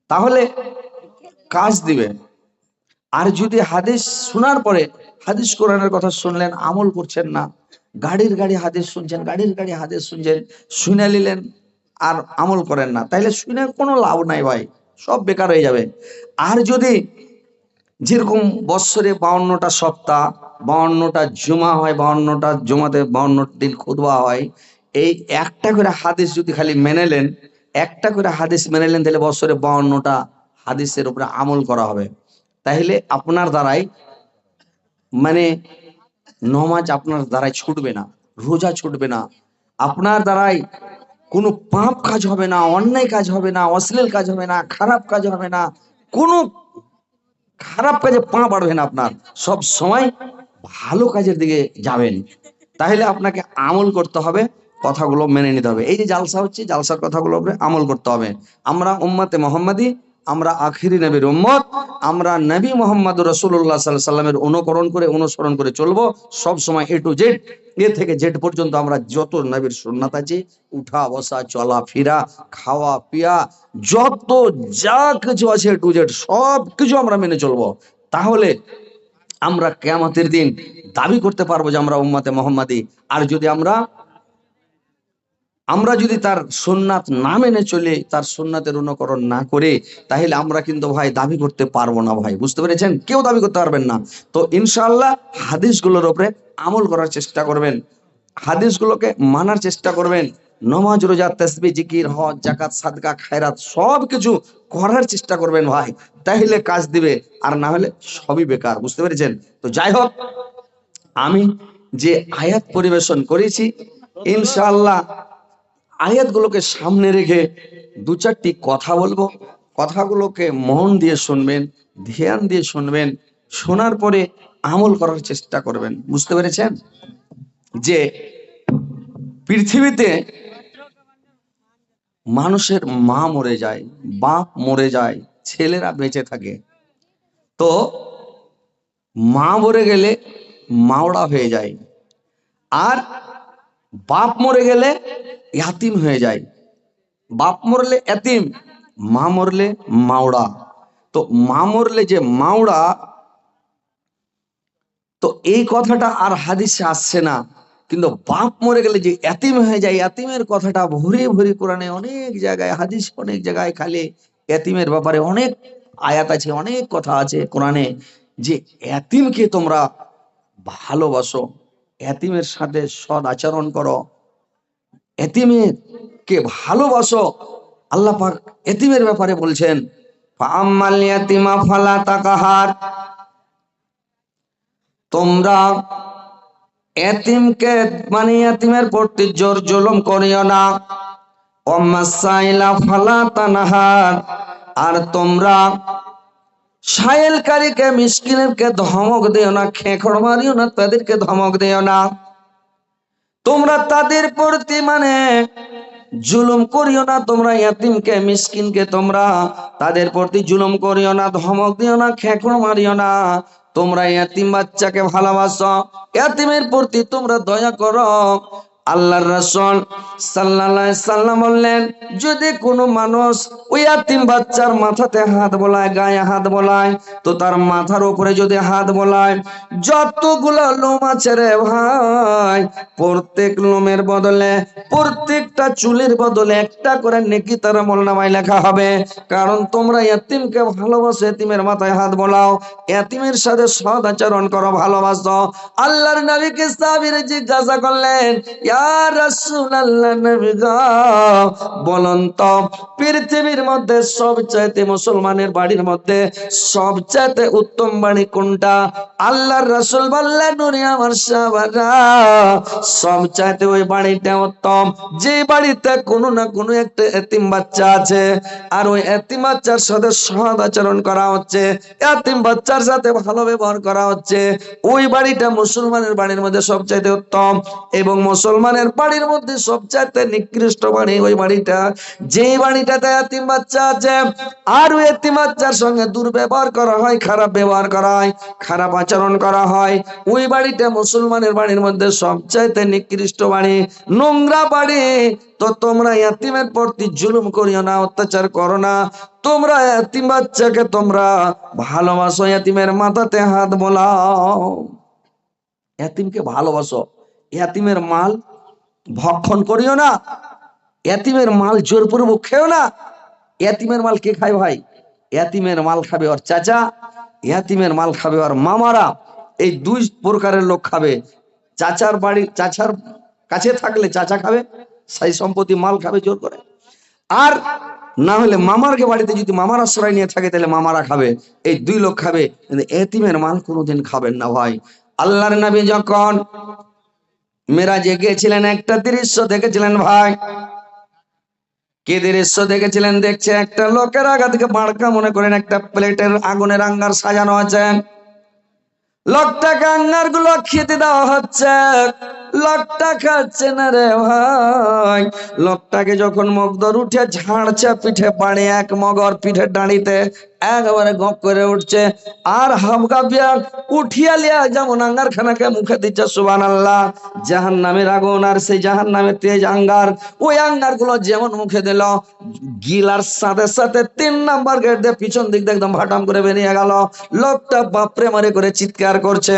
তাহলে কাজ দিবে। আর যদি হাদিস শোনার পরে হাদিস কোরআনের কথা শুনলেন, আমল করছেন না, গাড়ির গাড়ি হাদিস শুনছেন, গাড়ির গাড়ি হাদিস শুনছেন, শুনে নিলেন আর আমল করেন না, তাইলে শুনে কোনো লাভ নাই ভাই, সব বেকার হয়ে যাবে। আর যদি যেরকম বৎসরে 52টা সপ্তাহ, 52টা জুমা হয়, 52টা জুমাতে 52 দিন খুতবা হয়, এই একটা করে হাদিস যদি খালি মেনে নেন, একটা করে হাদিস মেনে নেন, তাহলে বছরে 52টা হাদিসের উপরে আমল করা হবে। তাহলে আপনার দ্বারাই মানে নমাজ আপনার দ্বারাই ছুটবে না, রোজা ছুটবে না, আপনার দ্বারাই কোনো পাপ কাজ হবে না, অন্যায় কাজ হবে না, অশ্লীল কাজ হবে না, খারাপ কাজ হবে না, কোনো খারাপ কাজে পা বাড়বে না আপনার, সব সময় ভালো কাজের দিকে যাবেন। তাহলে আপনাকে আমল করতে হবে, কথাগুলো মেনে নিতে হবে। এই যে জালসা হচ্ছে, জালসার কথাগুলো উপরে আমল করতে হবে। আমরা উম্মতে মোহাম্মদী, আমরা আখিরি নবীর উম্মত, আমরা নবী মোহাম্মদ রাসূলুল্লাহ সাল্লাল্লাহু আলাইহি সাল্লামের অনুসরণ করে চলবো সব সময়, এ টু জেড, এ থেকে জেড পর্যন্ত। আমরা যত নবীর সুন্নাত আছে, উঠা বসা চলা ফিরা খাওয়া পিয়া যত যা কিছু আছে এ টু জেড সব কিছু আমরা মেনে চলবো। তাহলে আমরা কিয়ামতের দিন দাবি করতে পারবো যে আমরা উম্মতে মোহাম্মদী। আর যদি আমরা যদি তার সুন্নাত না মেনে চলে, তার সুন্নাতের অনুকরণ না করে, তাহলে আমরা কিন্তু ভাই দাবি করতে পারবো না ভাই, বুঝতে পেরেছেন? কেউ দাবি করতে পারবেন না। তো ইনশাআল্লাহ হাদিসগুলোর উপরে আমল করার চেষ্টা করবেন, হাদিসগুলোকে মানার চেষ্টা করবেন, নমাজ রোজা তাসবিহ জিকির হজ জাকাত সাদকা খায়রাত সবকিছু করার চেষ্টা করবেন ভাই, তাহলে কাজ দিবে, আর না হলে সবই বেকার, বুঝতে পেরেছেন? তো যাই হোক, আমি যে আয়াত পরিবেশন করেছি, ইনশাআল্লাহ আয়াতগুলোকে সামনে রেখে দু চারটি কথা বলবো, কথাগুলোকে মন দিয়ে শুনবেন, ধ্যান দিয়ে শুনবেন, শোনার পরে আমল করার চেষ্টা করবেন, বুঝতে পেরেছেন? যে পৃথিবীতে মানুষের মা মরে যায়, বাপ মরে যায়, ছেলেরা বেঁচে থাকে। তো মা মরে গেলে মাওড়া হয়ে যায়, আর বাপ মরে গেলে ইয়াতিম হয়ে যায়। বাপ মরলে এতিম, মা মরলে মাওড়া। তো মা মরলে যে মাওড়া, তো এই কথাটা আর হাদিসে আসছে না, কিন্তু বাপ মরে গেলে যে এতিম হয়ে যায়, এতিমের কথাটা ভরে ভরে কোরআনে অনেক জায়গায়, হাদিস অনেক জায়গায় খালি এতিমের ব্যাপারে অনেক আয়াত আছে, অনেক কথা আছে কোরআনে, যে এতিমকে তোমরা ভালোবাসো, এতিমের সাথে সদ আচরণ করো, এতিমকে ভালোবাসো। আল্লাহ পাক এতিমের ব্যাপারে বলছেন, ফাআম্মাল ইয়াতিমা ফালা তাকাহার, তোমরা এতিমকে মানে এতিমের প্রতি জোর জুলুম করিও না, ওয়ামাসাইলা ফালা তানহার, আর তোমরা সায়েলকারীকে মিসকিনকে ধমক দিও না, খেখড় মারিও না, তাদেরকে ধমক দিও না, তোমরা তাদের প্রতি মানে জুলুম করিও না, তোমরা ইয়াতিমকে মিসকিনকে তোমরা তাদের প্রতি জুলুম করিও না, ধমক দিও না, খেকড় মারিও না, তোমরা ইয়াতিম বাচ্চাকে ভালোবাসো, ইয়াতিমের প্রতি তোমরা দয়া করো। আল্লাহর রাসূল সাল্লাল্লাহু আলাইহি সাল্লাম বললেন, যদি কোনো মানুষ ওই ইয়াতিম বাচ্চার মাথাতে হাত বোলায়, গায়ে হাত বোলায়, তো তার মাথার উপরে যদি হাত বোলায়, যতগুলো লোম আছে রে ভাই, প্রত্যেক লোমের বদলে, প্রত্যেকটা চুলের বদলে একটা করে নেকি তার আমলনামায় লেখা হবে। কারণ তোমরা এতিমকে ভালোবাসো, এতিমের মাথায় হাত বোলাও, এতিমের সাথে সদ আচরণ করো, ভালোবাসো। আল্লাহর নবীকে সাহাবীরা জিজ্ঞাসা করলেন, ইয়া রাসূলুল্লাহ, নবী গো বলুন তো, পৃথিবীর মধ্যে সবচাইতে, মুসলমানের বাড়ির মধ্যে সবচাইতে উত্তম বাড়ি কোনটা? আল্লাহর রাসূল বললেন, নূরে আমার সাহাবারা, সবচাইতে ওই বাড়িটা উত্তম যে বাড়িতে কোনো না কোনো একটা এতিম বাচ্চা আছে, আর ওই এতিম বাচ্চার সাথে সৎ আচরণ করা হচ্ছে, এতিম বাচ্চার সাথে ভালো ব্যবহার করা হচ্ছে, ওই বাড়িটা মুসলমানের বাড়ির মধ্যে সবচাইতে উত্তম। এবং মুসলমান মুসলমানের বাড়ির মধ্যে সবচাইতে নিকৃষ্ট বাড়ি ওই বাড়িটা, যে বাড়িটাতে এতিম বাচ্চা আছে আর ওই এতিম বাচ্চার সঙ্গে দুর্ব্যবহার করা হয়, খারাপ ব্যবহার করা হয়, খারাপ আচরণ করা হয়, ওই বাড়িটা মুসলমানের বাড়ির মধ্যে সবচাইতে নিকৃষ্ট বাড়ি, নোংরা বাড়ি। তো তোমরা এতিমের প্রতি জুলুম করিও না, অত্যাচার করো না। তোমরা এতিম বাচ্চাকে তোমরা ভালোবাসো, এতিমের মাথাতে হাত বোলাও, এতিমকে ভালোবাসো, এতিমের মাল ভক্ষণ করিও না, এতিমের মাল জোরপূর্বক খেও না। এতিমের মাল কে খায় ভাই? এতিমের মাল খাবে ওর চাচা, এতিমের মাল খাবে ওর মামারা, এই দুই প্রকারের লোক খাবে। চাচার বাড়ি, চাচার কাছে থাকলে চাচা খাবে, সেই সম্পত্তি মাল খাবে জোর করে, আর না হলে মামারকে বাড়িতে যদি মামার আশ্রয় নিয়ে থাকে তাহলে মামারা খাবে, এই দুই লোক খাবে, কিন্তু এতিমের মাল কোনোদিন খাবেন না ভাই। আল্লাহর নবী যখন মেরাজে গিয়েছিলেন একটা দৃশ্য দেখেছিলেন ভাই। কি দৃশ্য দেখেছিলেন? দেখছে একটা লোকের আগা থেকে বাড়কা মনে করেন একটা প্লেটের আগুনের আঙ্গার সাজানো আছে, লোকটাকে আঙ্গার গুলো খেতে দেওয়া হচ্ছে, লোকটা খাচ্ছে না রে ভাই। লোকটাকে যখন মগদর উঠে ঝাড়ছে পিঠে পাড়ে, এক মগর পিঠে ডাঁড়িতে একেবারে গপ করে উঠছে, আর হামকা বিয়া উঠিয়া লিয়া যেমন আঙ্গার খানাকে মুখে দিচ্ছে, সুবহানাল্লাহ। জাহান নামের আগুন আর সেই জাহান নামের তেজ আঙ্গার, ওই আঙ্গার গুলো যেমন মুখে দিল, গিলার সাথে সাথে 3 নাম্বার গেট দিয়ে পিছন দিক দিয়ে একদম ভাটাম করে বেরিয়ে গেল। লোকটা বাপরে মারে করে চিৎকার করছে।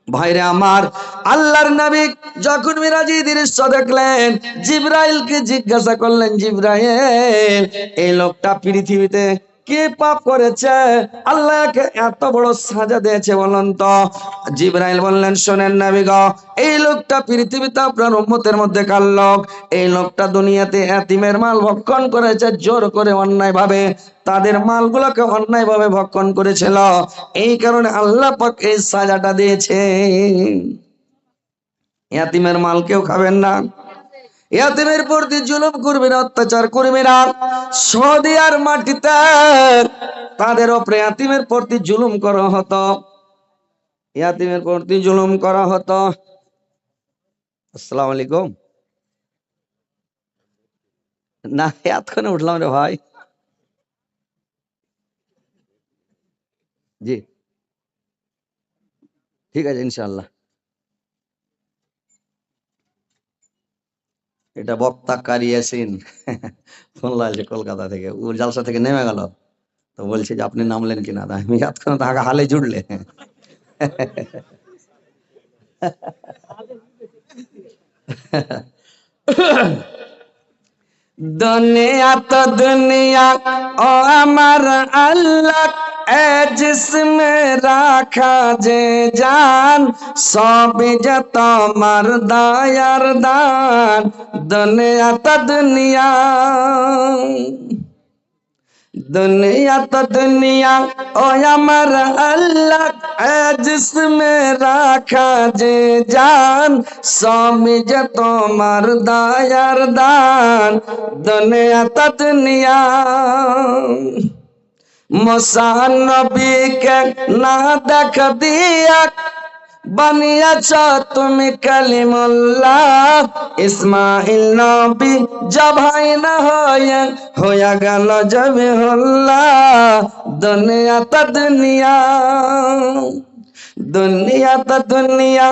ভাইরে আমার, আল্লাহর নবী যখন মিরাজি দৃশ্য দেখলেন, জিবরাইলকে জিজ্ঞাসা করলেন, জিবরাইল এই লোকটা পৃথিবীতে কি পাপ করেছে আল্লাহকে এত বড় সাজা দিয়েছে বলুন তো? জিবরাইল বললেন, শোনেন নবী গো, এই লোকটা পৃথিবীতে আপনার উম্মতের মধ্যে কার লোক? এই লোকটা দুনিয়াতে এতিমের মাল ভক্ষণ করেছে জোর করে, অন্যায় ভাবে তাদের মালগুলোকে অন্যায় ভাবে ভক্ষণ করেছিল, এই কারণে আল্লাহ পাক এই সাজাটা দিয়েছে। এতিমের মাল কেউ খাবেন না, এতিমের প্রতি জুলুম করবে না, অত্যাচার করবে না। সৌদি আর মাটিতে তাদের উপরে এতিমের প্রতি জুলুম করা হতো, এতিমের প্রতি জুলুম করা হতো। আসসালামু আলাইকুম। না এতক্ষণে উঠলাম রে ভাই। জি ঠিক আছে ইনশাআল্লাহ। এটা বক্তা কারি ইয়াসিন ফোন লাগছে কলকাতা থেকে, ও জালসা থেকে নেমে গেল, তো বলছে যে আপনি নামলেন কিনা, আমি এতক্ষণ তো হালে জুড়লে दुनिया तो दुनिया ओ अमर अल्लाह ए जिसमें राखा जे जान सब जत मरदायर दान दुनिया तो दुनिया दुनिया तो दुनिया ओ अमर अल्लाह ए जिसमें राखा जे जान स्वामी जे তোমার দায়ার দান দুনিয়া তো দুনিয়া মুসা নবীকে না দেখ দিয়া বানিয়েছ তুমি কালিমুল্লাহ ইসমাইল নবী জবাই না হয়ে গেল জবিহুল্লাহ দুনিয়া তো দুনিয়া दुनिया तो दुनिया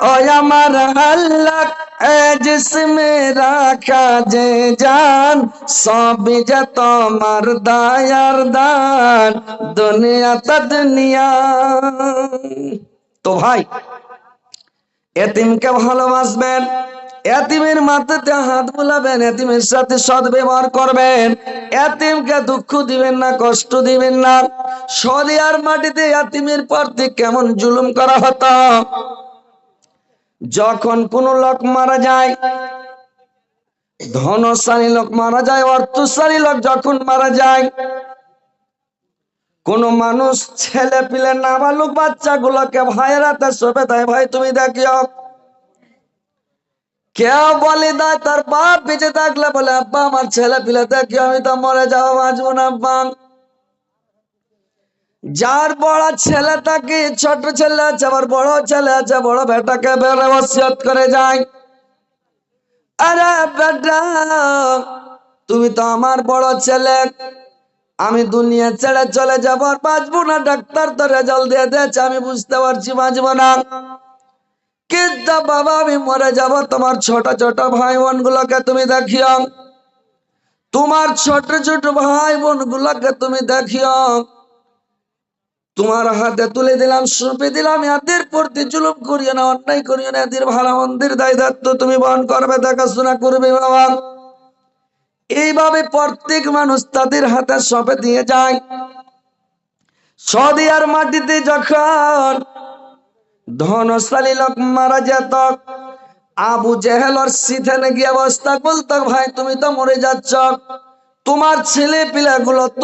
ओ अमर अल्लाह ए जिसमें राखा जे जान सब जत मरदायर दान दुनिया तो दुनिया। तो भाई এতিমকে ভালোবাসবেন, এতিমের মাথাতে হাত বুলাবেন, এতিমের সাথে সদ্ব্যবহার করবেন, এতিমকে দুঃখ দিবেন না, কষ্ট দিবেন না। সৌদি আর মাটিতে এতিমের প্রতি কেমন জুলুম করা হতো। যখন কোন লোক মারা যায়, ধনশালী লোক মারা যায়, অর্থশালী লোক যখন মারা যায়, কোন মানুষ ছেলে পিলে নাবালক বাচ্চাগুলোকে ভাইয়ের হাতে সঁপে দেয়, ভাই তুমি দেখিও। কেউ বলে দেয় তার বাপ বেঁচে থাকলে, বলে আব্বা আমার ছেলে পিলে দেখিও, আমি তো মরে যাবো, বাঁচবো না আব্বা। যার বড় ছেলে থাকে, ছোট ছেলে আছে, আবার বড় ছেলে আছে, বড় বেটাকে বেড়ে ওসিয়ত করে যায়, আরে বেটা, তুমি তো আমার বড় ছেলে, আমি দুনিয়া ছেড়ে চলে যাব, আর বাঁচবো না। ডাক্তার তো রেজাল্ট দিয়ে দিয়েছে, আমি বুঝতে পারছি বাঁচবো না। কিন্তু বাবা আমি মরে যাব। তোমার ছোট ছোট ভাই বোন গুলোকে তুমি দেখিও, তোমার ছোট ছোট ভাই বোন গুলোকে তুমি দেখিও। তোমার হাতে তুলে দিলাম, সঁপে দিলাম, এদের প্রতি জুলুম করিও না, অন্যায় করিও না। এদের ভালো মন্দির দায় দায়িত্ব তুমি বহন করবে, দেখাশোনা করবে বাবা। এইভাবে প্রত্যেক মানুষ তাদের হাতে সঁপে দিয়ে যায়। সৌদি আর মাটিতে যখন ধনশালী লোক মারা যেত, আবু জেহেলর সিথানে গিয়ে অবস্থা বলতো, ভাই তুমি তো মরে যাচ্ছ, তোমার ছেলে পিলা গুলো তোমার